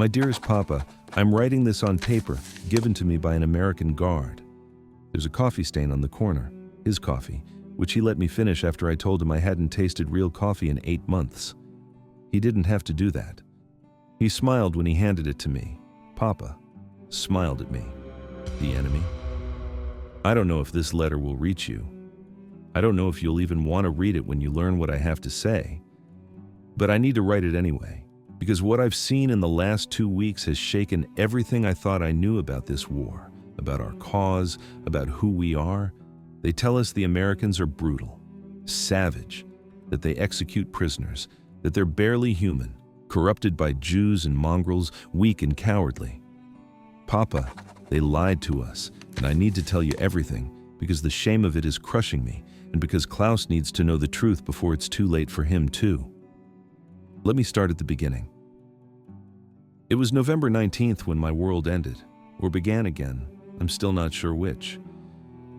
My dearest Papa, I'm writing this on paper, given to me by an American guard. There's a coffee stain on the corner, his coffee, which he let me finish after I told him I hadn't tasted real coffee in 8 months. He didn't have to do that. He smiled when he handed it to me. Papa smiled at me. The enemy. I don't know if this letter will reach you. I don't know if you'll even want to read it when you learn what I have to say. But I need to write it anyway, because what I've seen in the last 2 weeks has shaken everything I thought I knew about this war, about our cause, about who we are. They tell us the Americans are brutal, savage, that they execute prisoners, that they're barely human, corrupted by Jews and mongrels, weak and cowardly. Papa, they lied to us, and I need to tell you everything, because the shame of it is crushing me, and because Klaus needs to know the truth before it's too late for him too. Let me start at the beginning. It was November 19th when my world ended, or began again. I'm still not sure which.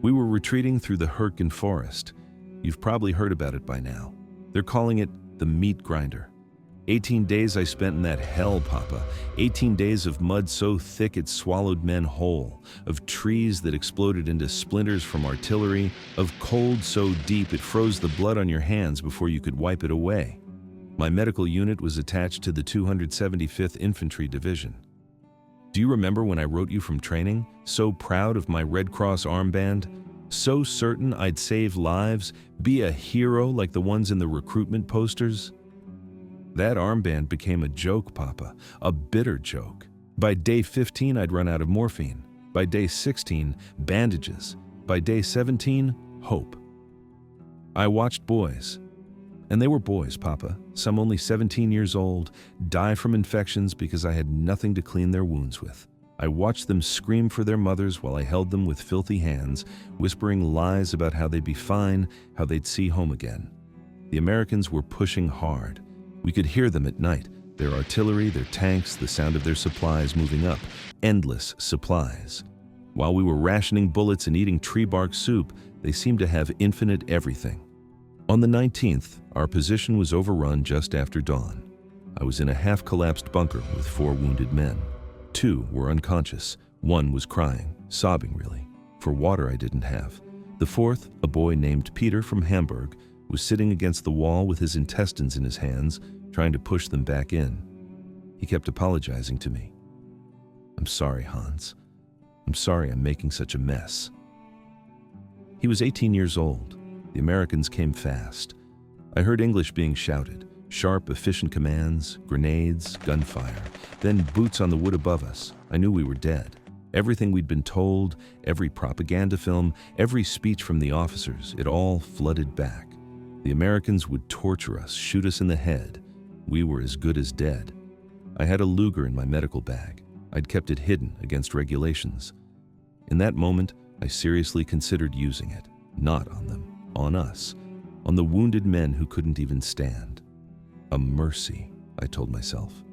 We were retreating through the Hürtgen forest. You've probably heard about it by now. They're calling it the meat grinder. 18 days I spent in that hell, Papa. 18 days of mud so thick it swallowed men whole, of trees that exploded into splinters from artillery, of cold so deep it froze the blood on your hands before you could wipe it away. My medical unit was attached to the 275th Infantry Division. Do you remember when I wrote you from training, so proud of my Red Cross armband, so certain I'd save lives, be a hero like the ones in the recruitment posters? That armband became a joke, Papa, a bitter joke. By day 15, I'd run out of morphine. By day 16, bandages. By day 17, hope. I watched boys, and they were boys, Papa, some only 17 years old, die from infections because I had nothing to clean their wounds with. I watched them scream for their mothers while I held them with filthy hands, whispering lies about how they'd be fine, how they'd see home again. The Americans were pushing hard. We could hear them at night, their artillery, their tanks, the sound of their supplies moving up, endless supplies. While we were rationing bullets and eating tree bark soup, they seemed to have infinite everything. On the 19th, our position was overrun just after dawn. I was in a half-collapsed bunker with 4 wounded men. 2 were unconscious. 1 was crying, sobbing really. For water I didn't have. The 4th, a boy named Peter from Hamburg, was sitting against the wall with his intestines in his hands, trying to push them back in. He kept apologizing to me. I'm sorry, Hans. I'm sorry I'm making such a mess. He was 18 years old. The Americans came fast. I heard English being shouted, sharp, efficient commands, grenades, gunfire, then boots on the wood above us. I knew we were dead. Everything we'd been told, every propaganda film, every speech from the officers, it all flooded back. The Americans would torture us, shoot us in the head. We were as good as dead. I had a Luger in my medical bag. I'd kept it hidden against regulations. In that moment, I seriously considered using it. Not on them, on us, on the wounded men who couldn't even stand. A mercy, I told myself.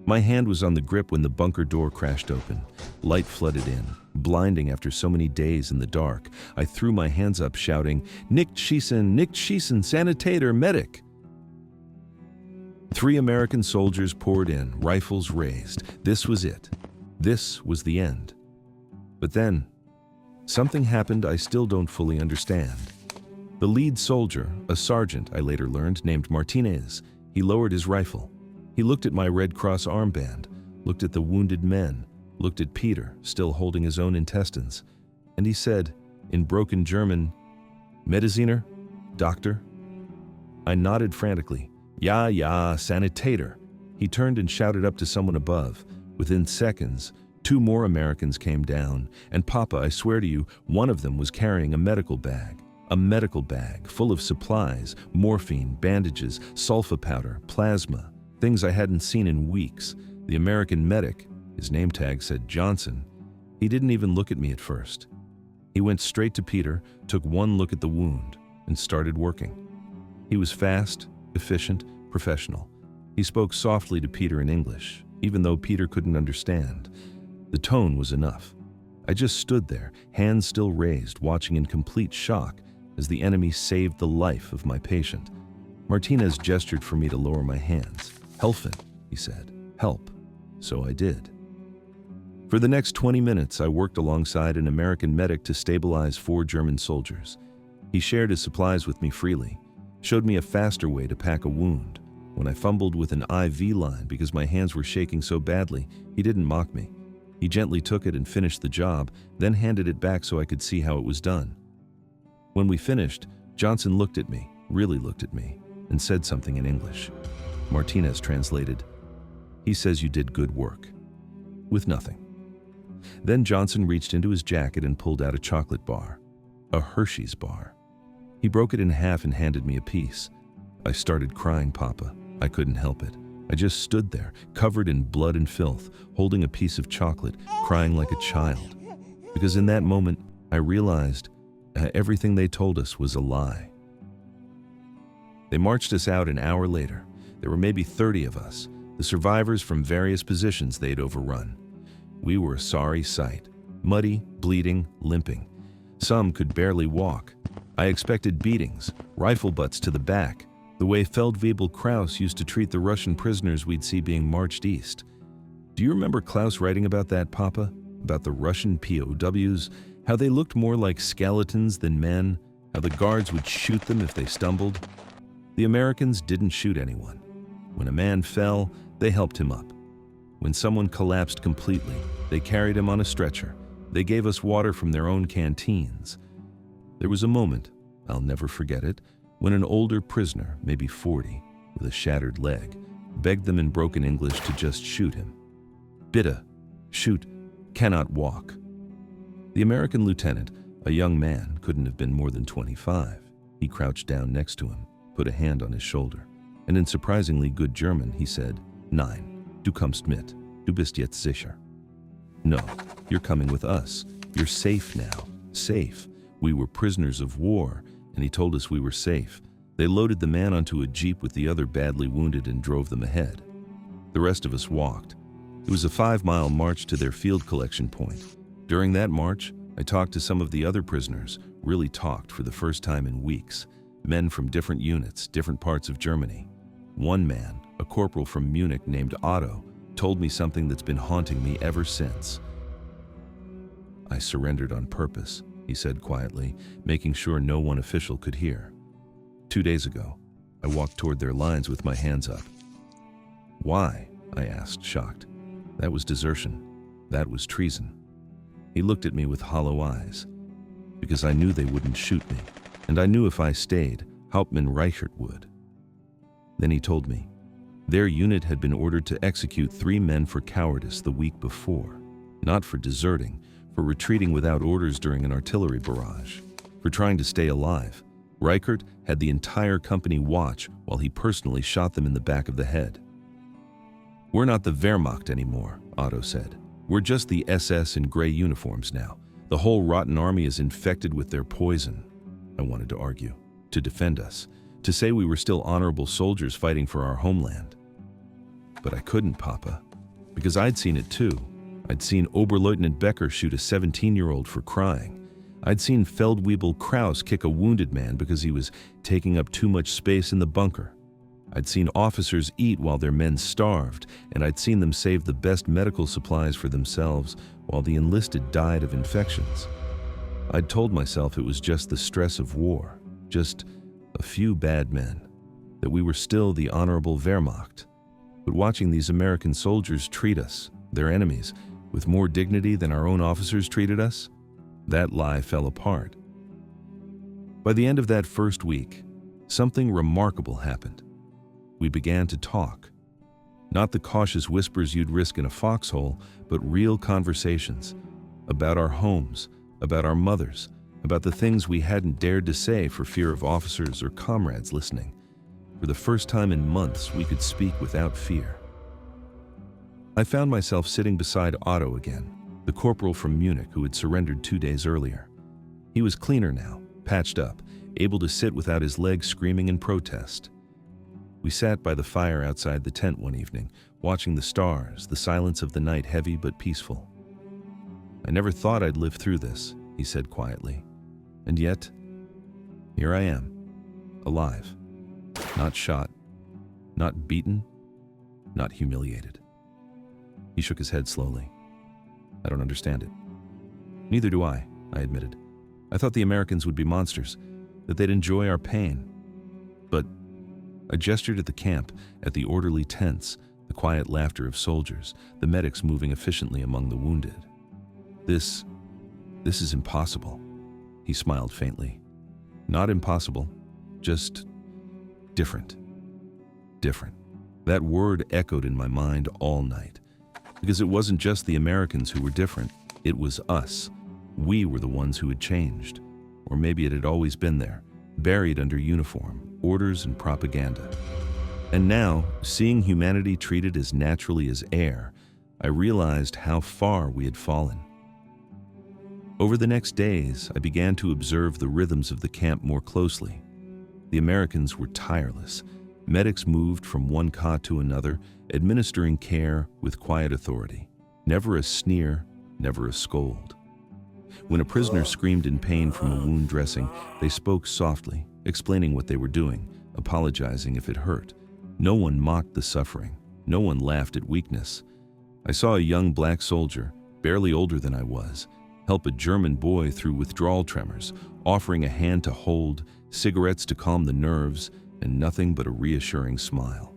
My hand was on the grip when the bunker door crashed open. Light flooded in, blinding after so many days in the dark. I threw my hands up, shouting, Nicht schießen, sanitator, medic! 3 American soldiers poured in, rifles raised. This was it. This was the end. But then, something happened I still don't fully understand. The lead soldier, a sergeant I later learned, named Martinez, he lowered his rifle. He looked at my Red Cross armband, looked at the wounded men, looked at Peter, still holding his own intestines, and he said, in broken German, Mediziner? Doctor? I nodded frantically. Ja, sanitator. He turned and shouted up to someone above. Within seconds, 2 more Americans came down, and Papa, I swear to you, one of them was carrying a medical bag. A medical bag full of supplies, morphine, bandages, sulfa powder, plasma, things I hadn't seen in weeks. The American medic, his name tag said Johnson, he didn't even look at me at first. He went straight to Peter, took one look at the wound, and started working. He was fast, efficient, professional. He spoke softly to Peter in English, even though Peter couldn't understand. The tone was enough. I just stood there, hands still raised, watching in complete shock as the enemy saved the life of my patient. Martinez gestured for me to lower my hands. Helfen, he said. Help. So I did. For the next 20 minutes, I worked alongside an American medic to stabilize 4 German soldiers. He shared his supplies with me freely, showed me a faster way to pack a wound. When I fumbled with an IV line because my hands were shaking so badly, he didn't mock me. He gently took it and finished the job, then handed it back so I could see how it was done. When we finished, Johnson looked at me, really looked at me, and said something in English. Martinez translated, "He says you did good work." With nothing. Then Johnson reached into his jacket and pulled out a chocolate bar, a Hershey's bar. He broke it in half and handed me a piece. I started crying, Papa. I couldn't help it. I just stood there, covered in blood and filth, holding a piece of chocolate, crying like a child. Because in that moment, I realized everything they told us was a lie. They marched us out an hour later. There were maybe 30 of us, the survivors from various positions they'd overrun. We were a sorry sight, muddy, bleeding, limping. Some could barely walk. I expected beatings, rifle butts to the back, the way Feldwebel Kraus used to treat the Russian prisoners we'd see being marched east. Do you remember Klaus writing about that, Papa? About the Russian POWs, how they looked more like skeletons than men, how the guards would shoot them if they stumbled? The Americans didn't shoot anyone. When a man fell, they helped him up. When someone collapsed completely, they carried him on a stretcher. They gave us water from their own canteens. There was a moment, I'll never forget it, when an older prisoner, maybe 40, with a shattered leg, begged them in broken English to just shoot him. Bitte, shoot, cannot walk. The American lieutenant, a young man, couldn't have been more than 25. He crouched down next to him, put a hand on his shoulder, and in surprisingly good German, he said, "Nein, du kommst mit, du bist jetzt sicher." No, you're coming with us. You're safe now, safe. We were prisoners of war, and he told us we were safe. They loaded the man onto a jeep with the other badly wounded and drove them ahead. The rest of us walked. It was a 5-mile march to their field collection point. During that march, I talked to some of the other prisoners, really talked for the first time in weeks. Men from different units, different parts of Germany. One man, a corporal from Munich named Otto, told me something that's been haunting me ever since. "I surrendered on purpose," he said quietly, making sure no one official could hear. 2 days ago, I walked toward their lines with my hands up. "Why?" I asked, shocked. "That was desertion. That was treason." He looked at me with hollow eyes. "Because I knew they wouldn't shoot me, and I knew if I stayed, Hauptmann Reichert would." Then he told me, their unit had been ordered to execute 3 men for cowardice the week before, not for deserting, for retreating without orders during an artillery barrage, for trying to stay alive. Reichert had the entire company watch while he personally shot them in the back of the head. "We're not the Wehrmacht anymore," Otto said. "We're just the SS in gray uniforms now. The whole rotten army is infected with their poison." I wanted to argue, to defend us, to say we were still honorable soldiers fighting for our homeland. But I couldn't, Papa, because I'd seen it too. I'd seen Oberleutnant Becker shoot a 17-year-old for crying. I'd seen Feldwebel Kraus kick a wounded man because he was taking up too much space in the bunker. I'd seen officers eat while their men starved, and I'd seen them save the best medical supplies for themselves while the enlisted died of infections. I'd told myself it was just the stress of war, just a few bad men, that we were still the honorable Wehrmacht. But watching these American soldiers treat us, their enemies, with more dignity than our own officers treated us, that lie fell apart. By the end of that first week, something remarkable happened. We began to talk. Not the cautious whispers you'd risk in a foxhole, but real conversations about our homes, about our mothers, about the things we hadn't dared to say for fear of officers or comrades listening. For the first time in months, we could speak without fear. I found myself sitting beside Otto again, the corporal from Munich who had surrendered 2 days earlier. He was cleaner now, patched up, able to sit without his legs screaming in protest. We sat by the fire outside the tent one evening, watching the stars, the silence of the night heavy but peaceful. "I never thought I'd live through this," he said quietly. "And yet, here I am, alive, not shot, not beaten, not humiliated." He shook his head slowly. I don't understand it. Neither do I admitted. I thought the Americans would be monsters, that they'd enjoy our pain. But I gestured at the camp, at the orderly tents, the quiet laughter of soldiers, the medics moving efficiently among the wounded. This is impossible. He smiled faintly. Not impossible, just different. Different. That word echoed in my mind all night. Because it wasn't just the Americans who were different, it was us. We were the ones who had changed. Or maybe it had always been there, buried under uniform, orders, and propaganda. And now, seeing humanity treated as naturally as air, I realized how far we had fallen. Over the next days, I began to observe the rhythms of the camp more closely. The Americans were tireless. Medics moved from one cot to another, administering care with quiet authority. Never a sneer, never a scold. When a prisoner screamed in pain from a wound dressing, they spoke softly, explaining what they were doing, apologizing if it hurt. No one mocked the suffering. No one laughed at weakness. I saw a young black soldier, barely older than I was, help a German boy through withdrawal tremors, offering a hand to hold, cigarettes to calm the nerves, and nothing but a reassuring smile.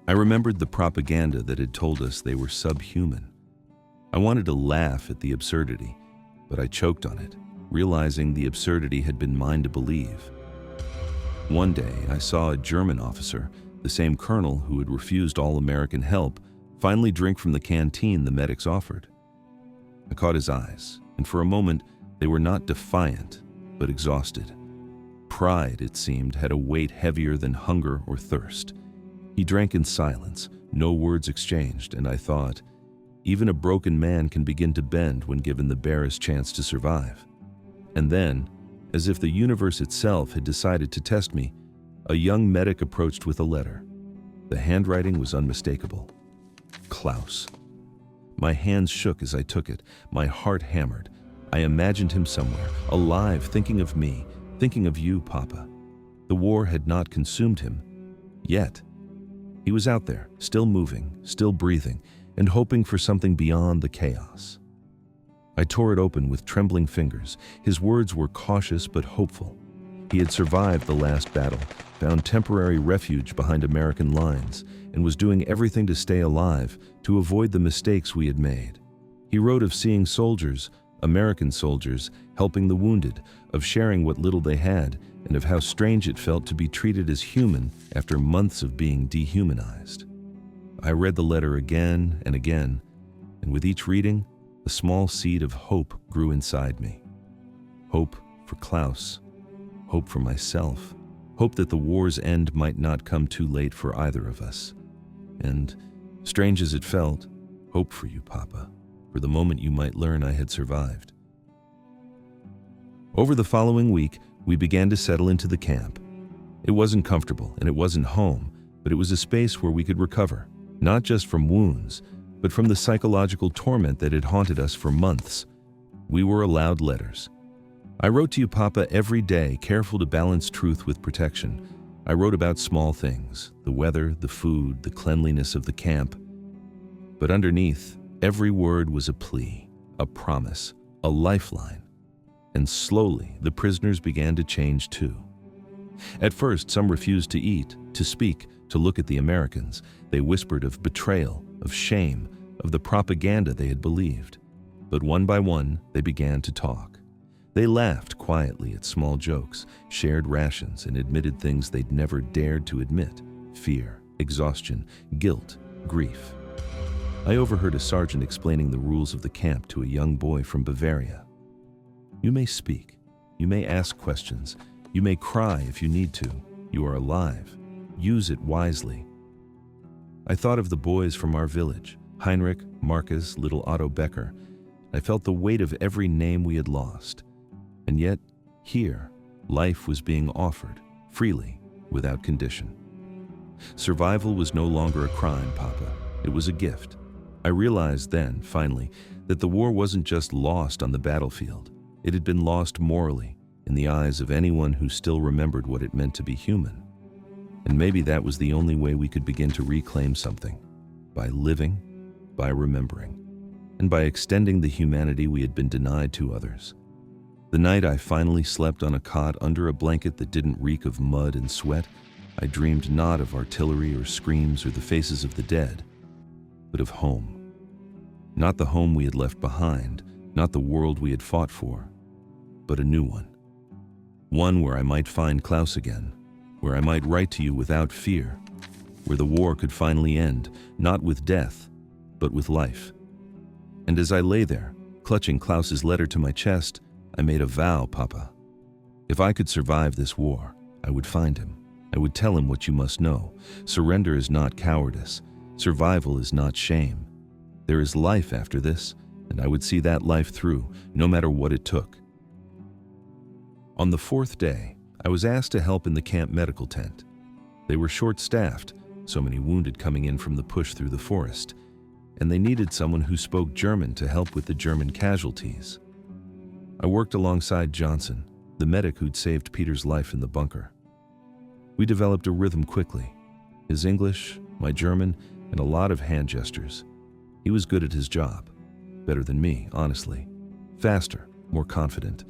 I remembered the propaganda that had told us they were subhuman. I wanted to laugh at the absurdity, but I choked on it, realizing the absurdity had been mine to believe. One day, I saw a German officer, the same colonel who had refused all American help, finally drink from the canteen the medics offered. I caught his eyes, and for a moment, they were not defiant, but exhausted. Pride, it seemed, had a weight heavier than hunger or thirst. He drank in silence, no words exchanged, and I thought, even a broken man can begin to bend when given the barest chance to survive. And then, as if the universe itself had decided to test me, a young medic approached with a letter. The handwriting was unmistakable. Klaus. My hands shook as I took it, my heart hammered. I imagined him somewhere, alive, thinking of me, thinking of you, Papa. The war had not consumed him, yet. He was out there, still moving, still breathing, and hoping for something beyond the chaos. I tore it open with trembling fingers. His words were cautious but hopeful. He had survived the last battle, found temporary refuge behind American lines, and was doing everything to stay alive, to avoid the mistakes we had made. He wrote of seeing soldiers, American soldiers, helping the wounded, of sharing what little they had, and of how strange it felt to be treated as human after months of being dehumanized. I read the letter again and again, and with each reading, a small seed of hope grew inside me. Hope for Klaus, hope for myself, hope that the war's end might not come too late for either of us. And, strange as it felt, hope for you, Papa, for the moment you might learn I had survived. Over the following week, we began to settle into the camp. It wasn't comfortable and it wasn't home, but it was a space where we could recover, not just from wounds, but from the psychological torment that had haunted us for months. We were allowed letters. I wrote to you, Papa, every day, careful to balance truth with protection. I wrote about small things, the weather, the food, the cleanliness of the camp. But underneath, every word was a plea, a promise, a lifeline. And slowly, the prisoners began to change too. At first, some refused to eat, to speak, to look at the Americans. They whispered of betrayal, of shame, of the propaganda they had believed. But one by one, they began to talk. They laughed quietly at small jokes, shared rations, and admitted things they'd never dared to admit: fear, exhaustion, guilt, grief. I overheard a sergeant explaining the rules of the camp to a young boy from Bavaria. You may speak, you may ask questions, you may cry if you need to. You are alive. Use it wisely. I thought of the boys from our village, Heinrich, Marcus, little Otto Becker. I felt the weight of every name we had lost. And yet, here, life was being offered, freely, without condition. Survival was no longer a crime, Papa. It was a gift. I realized then, finally, that the war wasn't just lost on the battlefield. It had been lost morally, in the eyes of anyone who still remembered what it meant to be human. And maybe that was the only way we could begin to reclaim something, by living, by remembering, and by extending the humanity we had been denied to others. The night I finally slept on a cot under a blanket that didn't reek of mud and sweat, I dreamed not of artillery or screams or the faces of the dead, but of home. Not the home we had left behind, not the world we had fought for, but a new one. One where I might find Klaus again, where I might write to you without fear, where the war could finally end, not with death, but with life. And as I lay there, clutching Klaus's letter to my chest, I made a vow, Papa. If I could survive this war, I would find him. I would tell him what you must know. Surrender is not cowardice. Survival is not shame. There is life after this, and I would see that life through, no matter what it took. On the fourth day, I was asked to help in the camp medical tent. They were short-staffed, so many wounded coming in from the push through the forest, and they needed someone who spoke German to help with the German casualties. I worked alongside Johnson, the medic who'd saved Peter's life in the bunker. We developed a rhythm quickly. His English, my German, and a lot of hand gestures. He was good at his job. Better than me, honestly. Faster, more confident.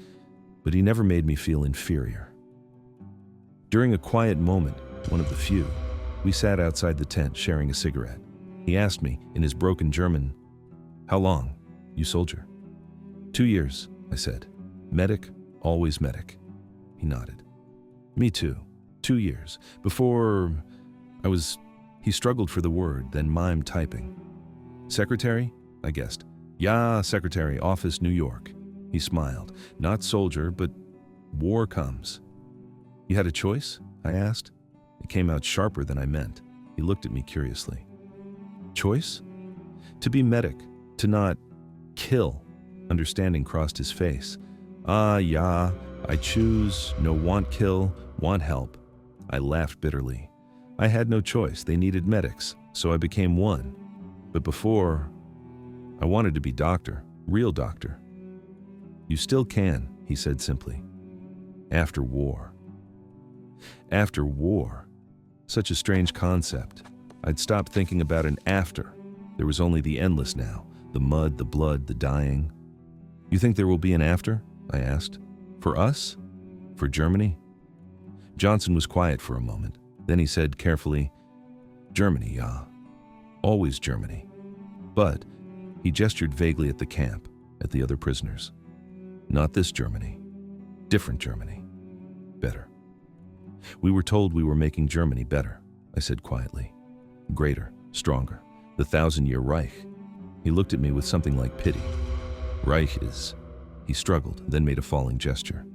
But he never made me feel inferior. During a quiet moment, one of the few, we sat outside the tent sharing a cigarette. He asked me, in his broken German, "How long, you soldier?" 2 years, I said. Medic, always medic. He nodded. Me too. 2 years. Before he struggled for the word, then mimed typing. Secretary? I guessed. Yeah, secretary, office, New York. He smiled. Not soldier, but war comes. You had a choice? I asked. It came out sharper than I meant. He looked at me curiously. Choice? To be medic, to not kill. Understanding crossed his face. Yeah, I choose, no want kill, want help. I laughed bitterly. I had no choice, they needed medics, so I became one. But before, I wanted to be doctor, real doctor. You still can, he said simply. After war. After war. Such a strange concept. I'd stopped thinking about an after. There was only the endless now, the mud, the blood, the dying. You think there will be an after? I asked. For us? For Germany? Johnson was quiet for a moment. Then he said carefully, Germany, yeah. Always Germany. But he gestured vaguely at the camp, at the other prisoners. Not this Germany. Different Germany. Better. We were told we were making Germany better, I said quietly. Greater, stronger, the 1,000-year Reich. He looked at me with something like pity. Reich is... He struggled, then made a falling gesture.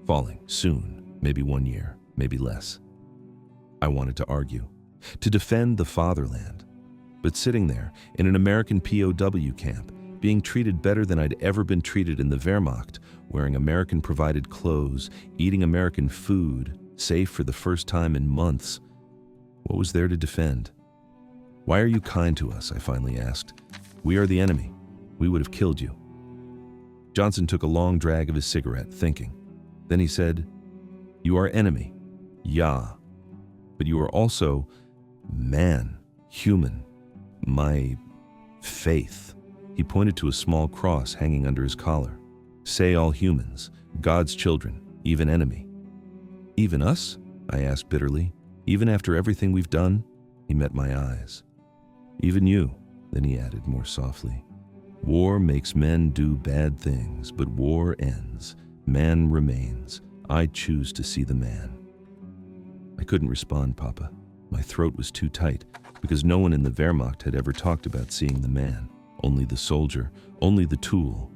Falling, soon, maybe 1 year, maybe less. I wanted to argue, to defend the fatherland. But sitting there, in an American POW camp, being treated better than I'd ever been treated in the Wehrmacht, wearing American-provided clothes, eating American food, safe for the first time in months, what was there to defend? Why are you kind to us? I finally asked. We are the enemy. We would have killed you. Johnson took a long drag of his cigarette, thinking. Then he said, You are enemy. Yeah. But you are also man, human, my faith. He pointed to a small cross hanging under his collar. Say all humans, God's children, even enemy. Even us? I asked bitterly. Even after everything we've done? He met my eyes. Even you, then he added more softly. War makes men do bad things, but war ends. Man remains. I choose to see the man. I couldn't respond, Papa. My throat was too tight, because no one in the Wehrmacht had ever talked about seeing the man. Only the soldier, only the tool.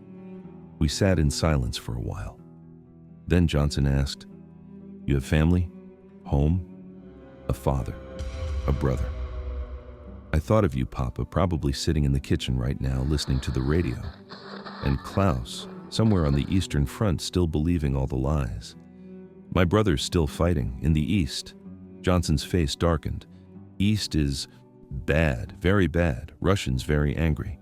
We sat in silence for a while. Then Johnson asked, You have family? Home? A father? A brother? I thought of you, Papa, probably sitting in the kitchen right now listening to the radio. And Klaus, somewhere on the Eastern Front, still believing all the lies. My brother's still fighting, in the East. Johnson's face darkened. East is bad, very bad. Russians very angry.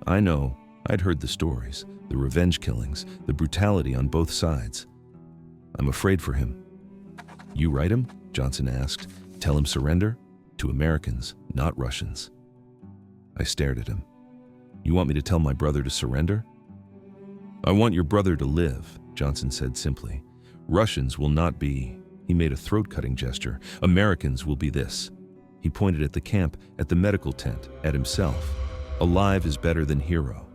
I know, I'd heard the stories, the revenge killings, the brutality on both sides. I'm afraid for him. You write him? Johnson asked. Tell him surrender? To Americans, not Russians. I stared at him. You want me to tell my brother to surrender? I want your brother to live, Johnson said simply. Russians will not be, he made a throat-cutting gesture. Americans will be this. He pointed at the camp, at the medical tent, at himself. Alive is better than hero.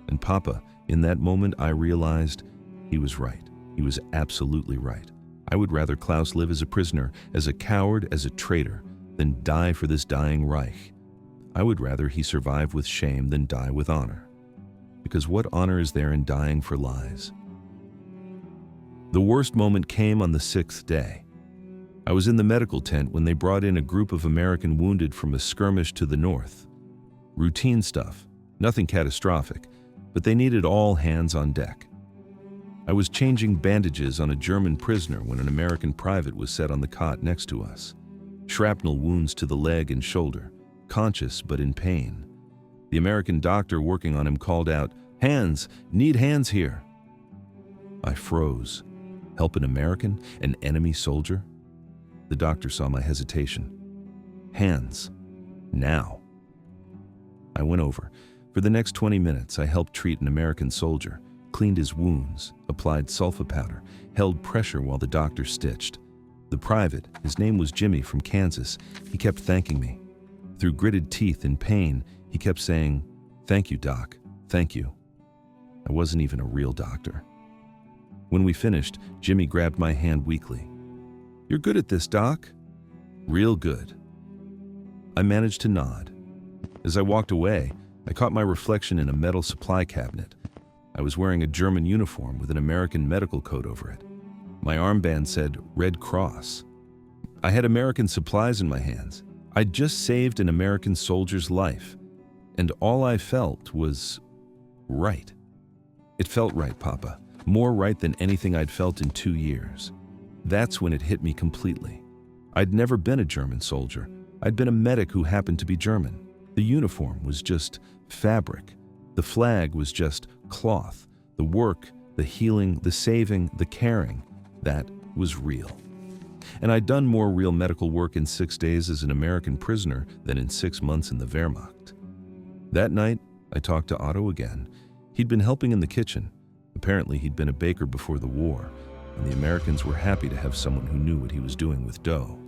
And Papa, in that moment I realized he was right. He was absolutely right. I would rather Klaus live as a prisoner, as a coward, as a traitor, than die for this dying Reich. I would rather he survive with shame than die with honor. Because what honor is there in dying for lies? The worst moment came on the 6th day. I was in the medical tent when they brought in a group of American wounded from a skirmish to the north. Routine stuff, nothing catastrophic, but they needed all hands on deck. I was changing bandages on a German prisoner when an American private was set on the cot next to us. Shrapnel wounds to the leg and shoulder, conscious but in pain. The American doctor working on him called out, "Hands! Need hands here!" I froze. Help an American? An enemy soldier? The doctor saw my hesitation. Hands. Now. I went over. For the next 20 minutes, I helped treat an American soldier, cleaned his wounds, applied sulfa powder, held pressure while the doctor stitched. The private, his name was Jimmy from Kansas, he kept thanking me. Through gritted teeth in pain, he kept saying, "Thank you, Doc, thank you." I wasn't even a real doctor. When we finished, Jimmy grabbed my hand weakly. "You're good at this, Doc." "Real good." I managed to nod. As I walked away, I caught my reflection in a metal supply cabinet. I was wearing a German uniform with an American medical coat over it. My armband said Red Cross. I had American supplies in my hands. I'd just saved an American soldier's life, and all I felt was right. It felt right, Papa, more right than anything I'd felt in 2 years. That's when it hit me completely. I'd never been a German soldier. I'd been a medic who happened to be German. The uniform was just fabric. The flag was just cloth. The work, the healing, the saving, the caring, that was real. And I'd done more real medical work in 6 days as an American prisoner than in 6 months in the Wehrmacht. That night, I talked to Otto again. He'd been helping in the kitchen. Apparently, he'd been a baker before the war, and the Americans were happy to have someone who knew what he was doing with dough.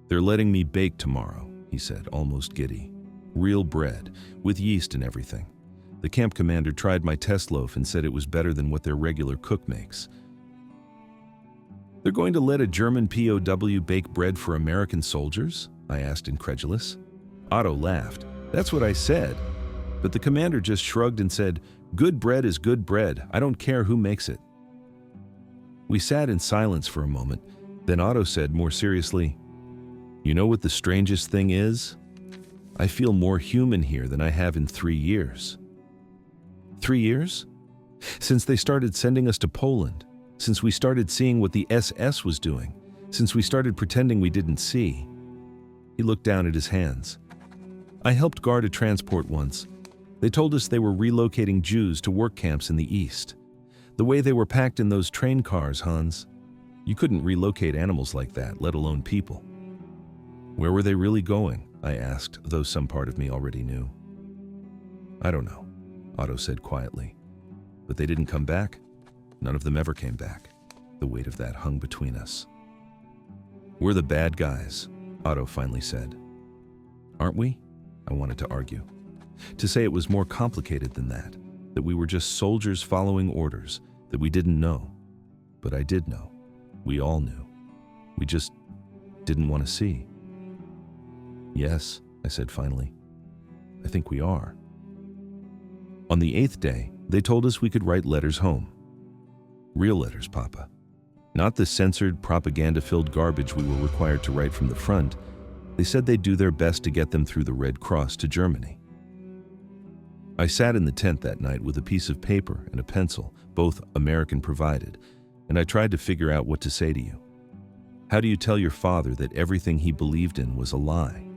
"They're letting me bake tomorrow," he said, almost giddy. "Real bread, with yeast and everything. The camp commander tried my test loaf and said it was better than what their regular cook makes." "They're going to let a German POW bake bread for American soldiers?" I asked, incredulous. Otto laughed. "That's what I said." But the commander just shrugged and said, "Good bread is good bread. I don't care who makes it." We sat in silence for a moment. Then Otto said more seriously, "You know what the strangest thing is? I feel more human here than I have in 3 years." 3 years? Since they started sending us to Poland, since we started seeing what the SS was doing, since we started pretending we didn't see. He looked down at his hands. "I helped guard a transport once. They told us they were relocating Jews to work camps in the East. The way they were packed in those train cars, Hans. You couldn't relocate animals like that, let alone people." "Where were they really going?" I asked, though some part of me already knew. "I don't know," Otto said quietly. "But they didn't come back. None of them ever came back. The weight of that hung between us." "We're the bad guys," Otto finally said. "Aren't we?" I wanted to argue. To say it was more complicated than that we were just soldiers following orders, that we didn't know. But I did know. We all knew. We just didn't want to see. "Yes," I said finally. "I think we are." On the 8th day, they told us we could write letters home. Real letters, Papa. Not the censored, propaganda-filled garbage we were required to write from the front. They said they'd do their best to get them through the Red Cross to Germany. I sat in the tent that night with a piece of paper and a pencil, both American provided, and I tried to figure out what to say to you. How do you tell your father that everything he believed in was a lie?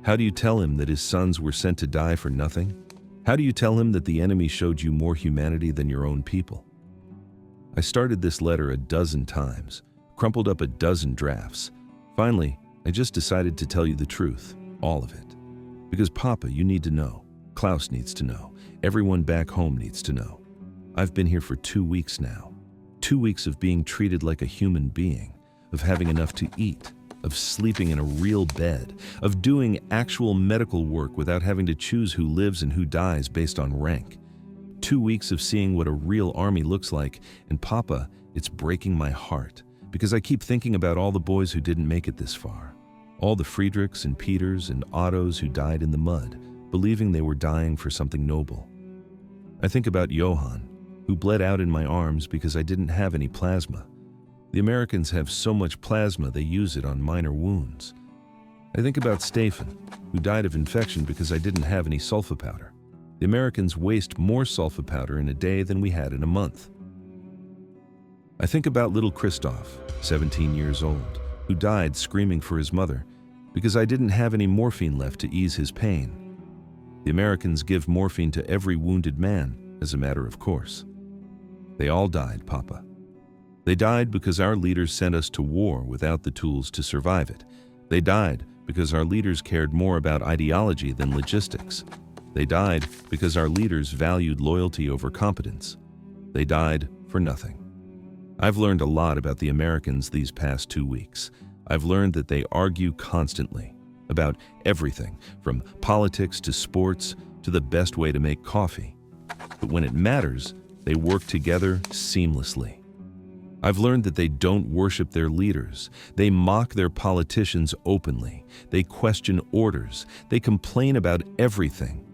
How do you tell him that his sons were sent to die for nothing? How do you tell him that the enemy showed you more humanity than your own people? I started this letter a dozen times, crumpled up a dozen drafts. Finally, I just decided to tell you the truth, all of it. Because, Papa, you need to know. Klaus needs to know. Everyone back home needs to know. I've been here for 2 weeks now. 2 weeks of being treated like a human being, of having enough to eat, of sleeping in a real bed, of doing actual medical work without having to choose who lives and who dies based on rank. 2 weeks of seeing what a real army looks like, and Papa, it's breaking my heart, because I keep thinking about all the boys who didn't make it this far. All the Friedrichs and Peters and Ottos who died in the mud, believing they were dying for something noble. I think about Johann, who bled out in my arms because I didn't have any plasma. The Americans have so much plasma they use it on minor wounds. I think about Stefan, who died of infection because I didn't have any sulfa powder. The Americans waste more sulfa powder in a day than we had in a month. I think about little Christoph, 17 years old, who died screaming for his mother because I didn't have any morphine left to ease his pain. The Americans give morphine to every wounded man, as a matter of course. They all died, Papa. They died because our leaders sent us to war without the tools to survive it. They died because our leaders cared more about ideology than logistics. They died because our leaders valued loyalty over competence. They died for nothing. I've learned a lot about the Americans these past 2 weeks. I've learned that they argue constantly about everything, from politics to sports to the best way to make coffee. But when it matters, they work together seamlessly. I've learned that they don't worship their leaders. They mock their politicians openly. They question orders. They complain about everything.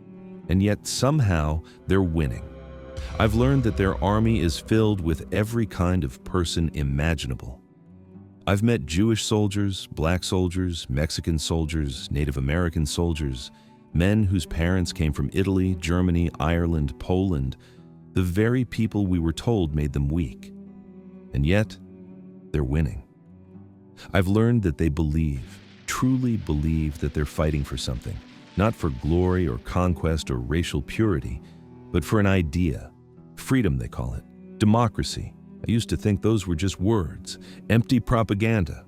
And yet somehow they're winning. I've learned that their army is filled with every kind of person imaginable. I've met Jewish soldiers, black soldiers, Mexican soldiers, Native American soldiers, men whose parents came from Italy, Germany, Ireland, Poland, the very people we were told made them weak. And yet, they're winning. I've learned that they believe, truly believe that they're fighting for something, not for glory or conquest or racial purity, but for an idea. Freedom, they call it. Democracy. I used to think those were just words, empty propaganda.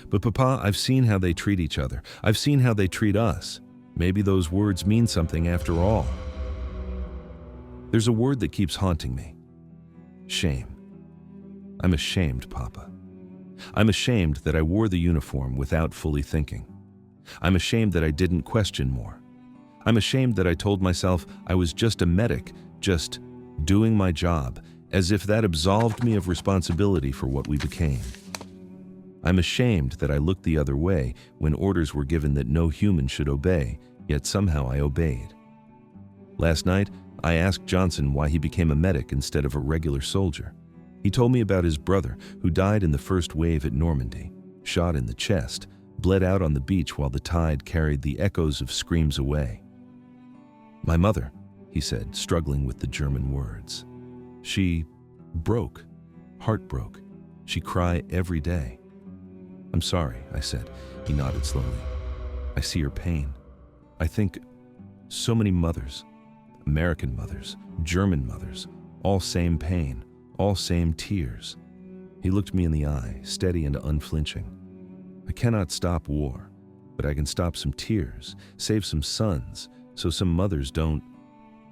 But Papa, I've seen how they treat each other. I've seen how they treat us. Maybe those words mean something after all. There's a word that keeps haunting me. Shame. I'm ashamed, Papa. I'm ashamed that I wore the uniform without fully thinking. I'm ashamed that I didn't question more. I'm ashamed that I told myself I was just a medic, just doing my job, as if that absolved me of responsibility for what we became. I'm ashamed that I looked the other way when orders were given that no human should obey, yet somehow I obeyed. Last night, I asked Johnson why he became a medic instead of a regular soldier. He told me about his brother, who died in the first wave at Normandy, shot in the chest, bled out on the beach while the tide carried the echoes of screams away. My mother, he said, struggling with the German words. She broke, heart broke. She cried every day. I'm sorry, I said. He nodded slowly. I see your pain. I think so many mothers, American mothers, German mothers, all same pain, all same tears. He looked me in the eye, steady and unflinching. I cannot stop war, but I can stop some tears, save some sons, so some mothers don't.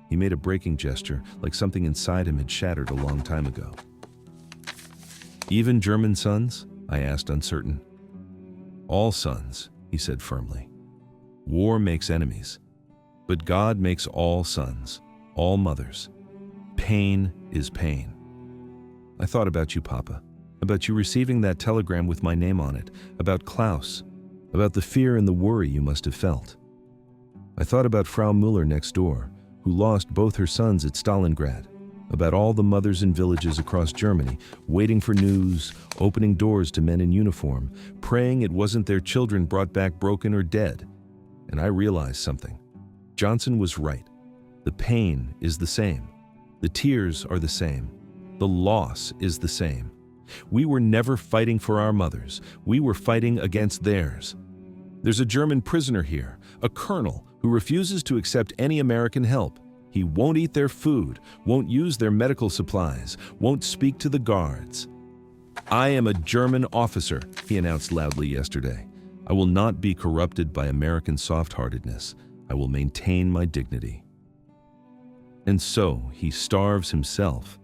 He made a breaking gesture, like something inside him had shattered a long time ago. Even German sons? I asked, uncertain. All sons, he said firmly. War makes enemies, but God makes all sons, all mothers. Pain is pain. I thought about you, Papa, about you receiving that telegram with my name on it, about Klaus, about the fear and the worry you must have felt. I thought about Frau Müller next door, who lost both her sons at Stalingrad, about all the mothers in villages across Germany, waiting for news, opening doors to men in uniform, praying it wasn't their children brought back broken or dead. And I realized something. Johnson was right. The pain is the same. The tears are the same. The loss is the same. We were never fighting for our mothers. We were fighting against theirs. There's a German prisoner here, a colonel, who refuses to accept any American help. He won't eat their food, won't use their medical supplies, won't speak to the guards. I am a German officer, he announced loudly yesterday. I will not be corrupted by American soft-heartedness. I will maintain my dignity. And so he starves himself,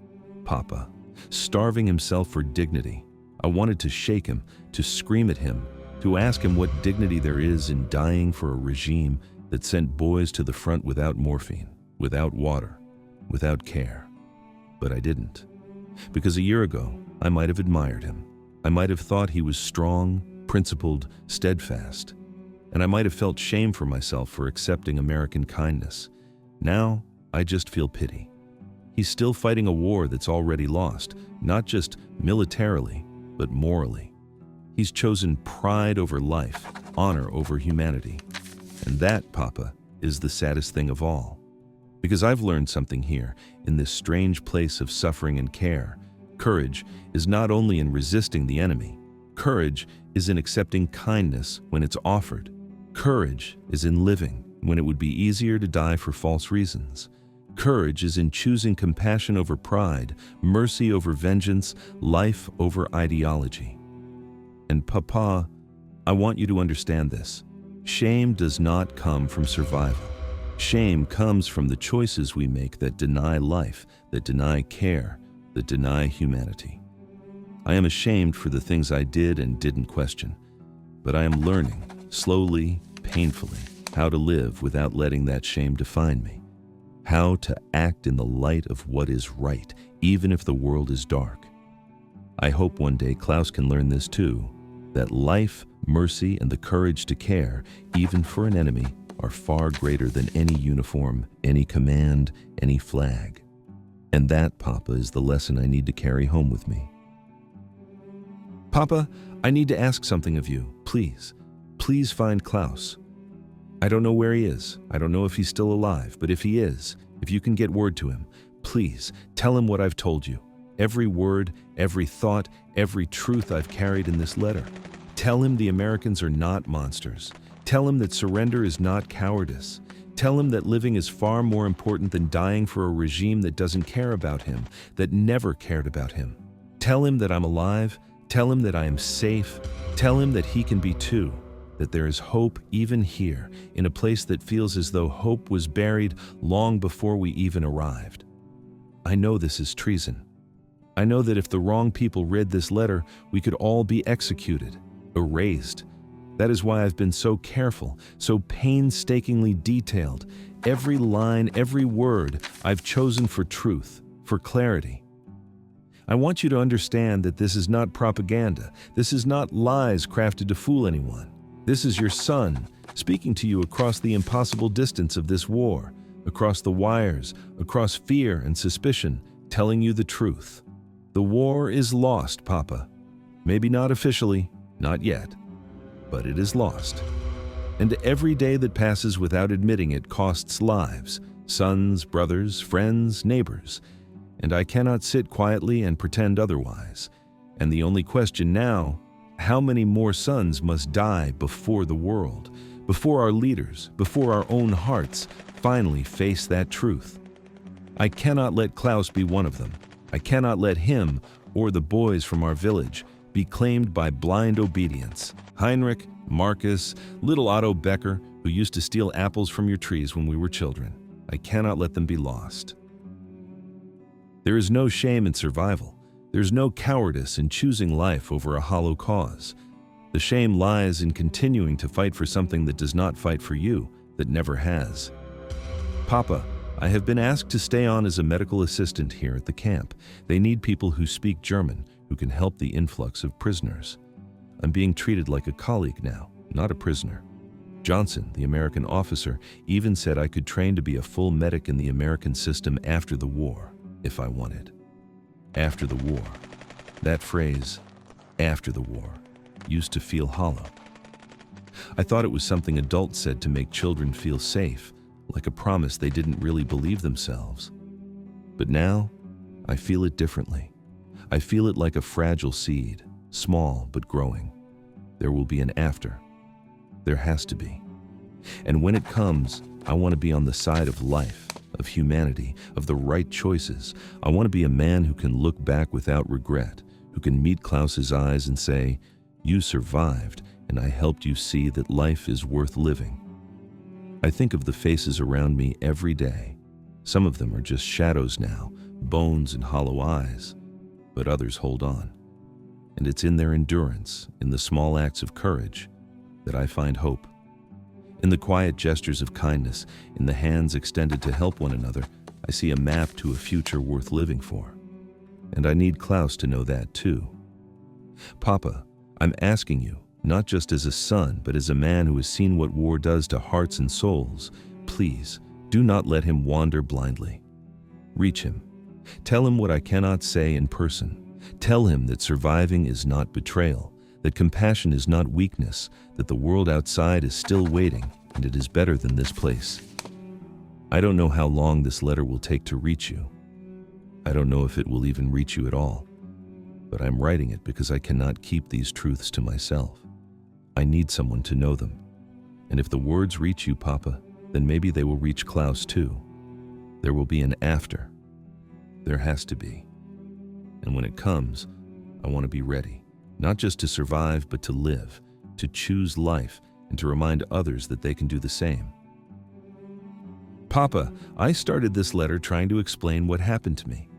Papa, starving himself for dignity. I wanted to shake him, to scream at him, to ask him what dignity there is in dying for a regime that sent boys to the front without morphine, without water, without care. But I didn't. Because a year ago, I might have admired him. I might have thought he was strong, principled, steadfast. And I might have felt shame for myself for accepting American kindness. Now, I just feel pity. He's still fighting a war that's already lost, not just militarily, but morally. He's chosen pride over life, honor over humanity. And that, Papa, is the saddest thing of all. Because I've learned something here, in this strange place of suffering and care. Courage is not only in resisting the enemy. Courage is in accepting kindness when it's offered. Courage is in living when it would be easier to die for false reasons. Courage is in choosing compassion over pride, mercy over vengeance, life over ideology. And Papa, I want you to understand this. Shame does not come from survival. Shame comes from the choices we make that deny life, that deny care, that deny humanity. I am ashamed for the things I did and didn't question, but I am learning, slowly, painfully, how to live without letting that shame define me. How to act in the light of what is right, even if the world is dark. I hope one day Klaus can learn this too, that life, mercy, and the courage to care, even for an enemy, are far greater than any uniform, any command, any flag. And that, Papa, is the lesson I need to carry home with me. Papa, I need to ask something of you, please. Please find Klaus. I don't know where he is. I don't know if he's still alive, but if he is, if you can get word to him, please tell him what I've told you. Every word, every thought, every truth I've carried in this letter. Tell him the Americans are not monsters. Tell him that surrender is not cowardice. Tell him that living is far more important than dying for a regime that doesn't care about him, that never cared about him. Tell him that I'm alive. Tell him that I am safe. Tell him that he can be too, that there is hope even here, in a place that feels as though hope was buried long before we even arrived. I know this is treason. I know that if the wrong people read this letter, we could all be executed, erased. That is why I've been so careful, so painstakingly detailed. Every line, every word I've chosen for truth, for clarity. I want you to understand that this is not propaganda. This is not lies crafted to fool anyone. This is your son speaking to you across the impossible distance of this war, across the wires, across fear and suspicion, telling you the truth. The war is lost, Papa. Maybe not officially, not yet, but it is lost. And every day that passes without admitting it costs lives, sons, brothers, friends, neighbors. And I cannot sit quietly and pretend otherwise. And the only question now, how many more sons must die before the world, before our leaders, before our own hearts finally face that truth? I cannot let Klaus be one of them. I cannot let him or the boys from our village be claimed by blind obedience. Heinrich, Marcus, little Otto Becker, who used to steal apples from your trees when we were children. I cannot let them be lost. There is no shame in survival. There's no cowardice in choosing life over a hollow cause. The shame lies in continuing to fight for something that does not fight for you, that never has. Papa, I have been asked to stay on as a medical assistant here at the camp. They need people who speak German, who can help the influx of prisoners. I'm being treated like a colleague now, not a prisoner. Johnson, the American officer, even said I could train to be a full medic in the American system after the war, if I wanted. After the war. That phrase, after the war, used to feel hollow. I thought it was something adults said to make children feel safe, like a promise they didn't really believe themselves. But now, I feel it differently. I feel it like a fragile seed, small but growing. There will be an after. There has to be. And when it comes, I want to be on the side of life, of humanity, of the right choices. I want to be a man who can look back without regret, who can meet Klaus's eyes and say, "You survived, and I helped you see that life is worth living." I think of the faces around me every day. Some of them are just shadows now, bones and hollow eyes, but others hold on. And it's in their endurance, in the small acts of courage, that I find hope. In the quiet gestures of kindness, in the hands extended to help one another, I see a map to a future worth living for. And I need Klaus to know that too. Papa, I'm asking you, not just as a son, but as a man who has seen what war does to hearts and souls, please, do not let him wander blindly. Reach him. Tell him what I cannot say in person. Tell him that surviving is not betrayal, that compassion is not weakness, that the world outside is still waiting, and it is better than this place. I don't know how long this letter will take to reach you. I don't know if it will even reach you at all, but I'm writing it because I cannot keep these truths to myself. I need someone to know them. And if the words reach you, Papa, then maybe they will reach Klaus too. There will be an after. There has to be. And when it comes, I want to be ready, not just to survive, but to live, to choose life, and to remind others that they can do the same. Papa, I started this letter trying to explain what happened to me,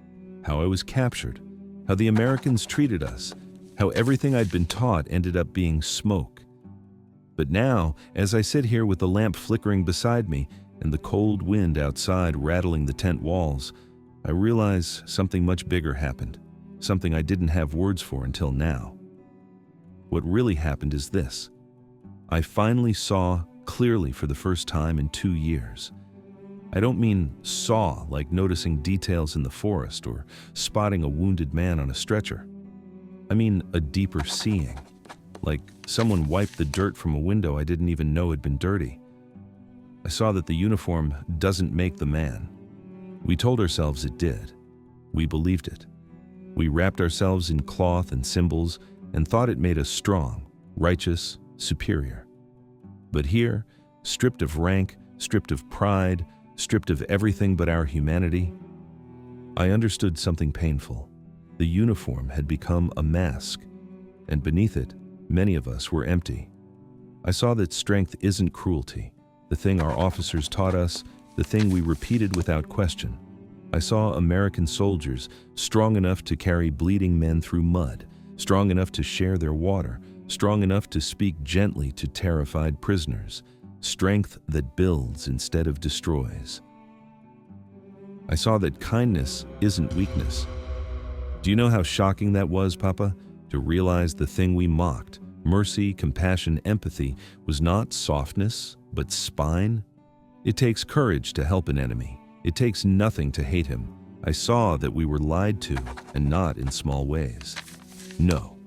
how I was captured, how the Americans treated us, how everything I'd been taught ended up being smoke. But now, as I sit here with the lamp flickering beside me and the cold wind outside rattling the tent walls, I realize something much bigger happened, something I didn't have words for until now. What really happened is this. I finally saw clearly for the first time in 2 years. I don't mean saw like noticing details in the forest or spotting a wounded man on a stretcher. I mean a deeper seeing, like someone wiped the dirt from a window I didn't even know had been dirty. I saw that the uniform doesn't make the man. We told ourselves it did. We believed it. We wrapped ourselves in cloth and symbols and thought it made us strong, righteous, superior. But here, stripped of rank, stripped of pride, stripped of everything but our humanity, I understood something painful. The uniform had become a mask, and beneath it, many of us were empty. I saw that strength isn't cruelty, the thing our officers taught us, the thing we repeated without question. I saw American soldiers strong enough to carry bleeding men through mud, strong enough to share their water, strong enough to speak gently to terrified prisoners, strength that builds instead of destroys. I saw that kindness isn't weakness. Do you know how shocking that was, Papa? To realize the thing we mocked, mercy, compassion, empathy, was not softness, but spine? It takes courage to help an enemy. It takes nothing to hate him. I saw that we were lied to, and not in small ways. No,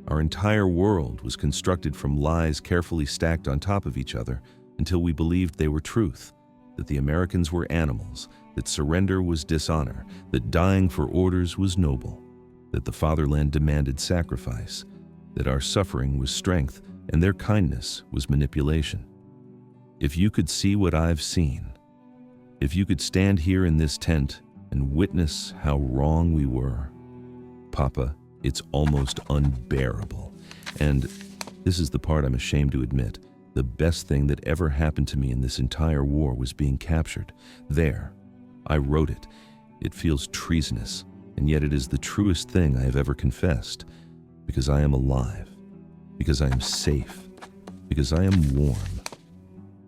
our entire world was constructed from lies carefully stacked on top of each other until we believed they were truth, that the Americans were animals, that surrender was dishonor, that dying for orders was noble, that the fatherland demanded sacrifice, that our suffering was strength and their kindness was manipulation. If you could see what I've seen, if you could stand here in this tent and witness how wrong we were, Papa, it's almost unbearable. And this is the part I'm ashamed to admit. The best thing that ever happened to me in this entire war was being captured. There, I wrote it. It feels treasonous, and yet it is the truest thing I have ever confessed. Because I am alive. Because I am safe. Because I am warm.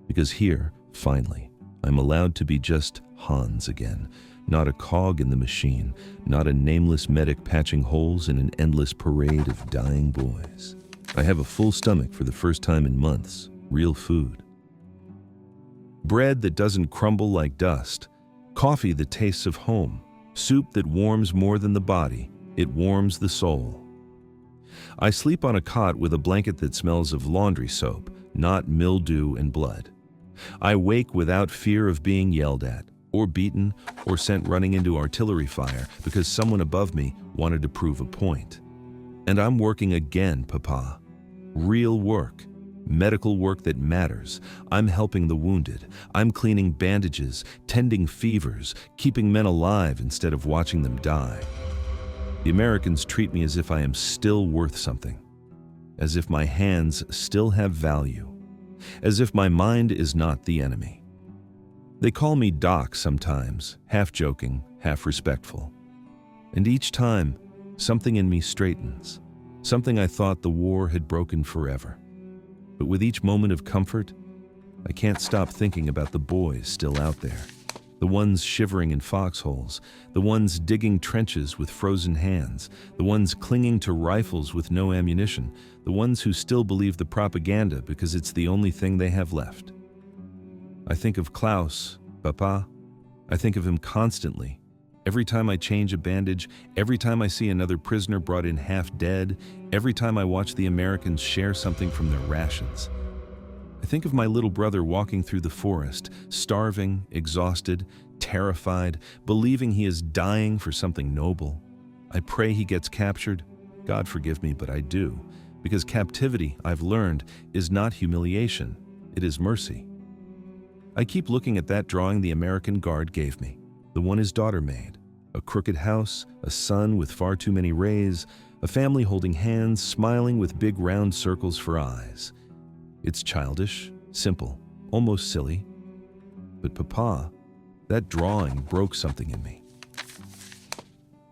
Because here, finally, I'm allowed to be just Hans again. Not a cog in the machine, not a nameless medic patching holes in an endless parade of dying boys. I have a full stomach for the first time in months, real food. Bread that doesn't crumble like dust, coffee that tastes of home, soup that warms more than the body, it warms the soul. I sleep on a cot with a blanket that smells of laundry soap, not mildew and blood. I wake without fear of being yelled at, or beaten, or sent running into artillery fire because someone above me wanted to prove a point. And I'm working again, Papa. Real work. Medical work that matters. I'm helping the wounded. I'm cleaning bandages, tending fevers, keeping men alive instead of watching them die. The Americans treat me as if I am still worth something, as if my hands still have value. as if my mind is not the enemy. They call me Doc sometimes, half joking, half respectful. And each time, something in me straightens, something I thought the war had broken forever. But with each moment of comfort, I can't stop thinking about the boys still out there. The ones shivering in foxholes, the ones digging trenches with frozen hands, the ones clinging to rifles with no ammunition, the ones who still believe the propaganda because it's the only thing they have left. I think of Klaus, Papa. I think of him constantly. Every time I change a bandage, every time I see another prisoner brought in half dead, every time I watch the Americans share something from their rations. I think of my little brother walking through the forest, starving, exhausted, terrified, believing he is dying for something noble. I pray he gets captured. God forgive me, but I do. Because captivity, I've learned, is not humiliation. It is mercy. I keep looking at that drawing the American guard gave me, the one his daughter made. A crooked house, a sun with far too many rays, a family holding hands, smiling with big round circles for eyes. It's childish, simple, almost silly. But Papa, that drawing broke something in me.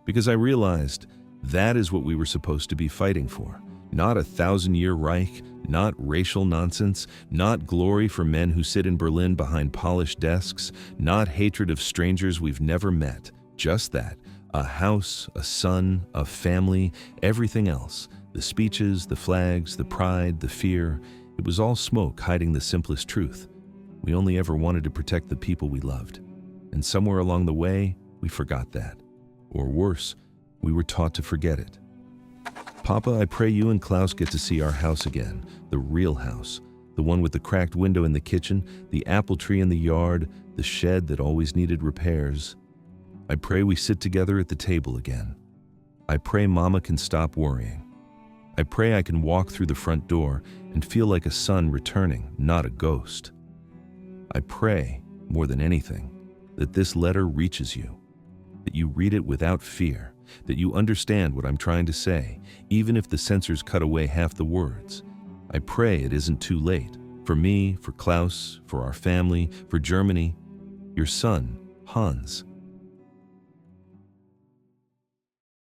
Because I realized that is what we were supposed to be fighting for. Not a 1,000-year Reich, not racial nonsense, not glory for men who sit in Berlin behind polished desks, not hatred of strangers we've never met. Just that, a house, a son, a family, everything else. The speeches, the flags, the pride, the fear. It was all smoke hiding the simplest truth. We only ever wanted to protect the people we loved. And somewhere along the way, we forgot that. Or worse, we were taught to forget it. Papa, I pray you and Klaus get to see our house again, the real house, the one with the cracked window in the kitchen, the apple tree in the yard, the shed that always needed repairs. I pray we sit together at the table again. I pray Mama can stop worrying. I pray I can walk through the front door and feel like a son returning, not a ghost. I pray, more than anything, that this letter reaches you, that you read it without fear, that you understand what I'm trying to say, even if the censors cut away half the words. I pray it isn't too late, for me, for Klaus, for our family, for Germany. Your son, Hans.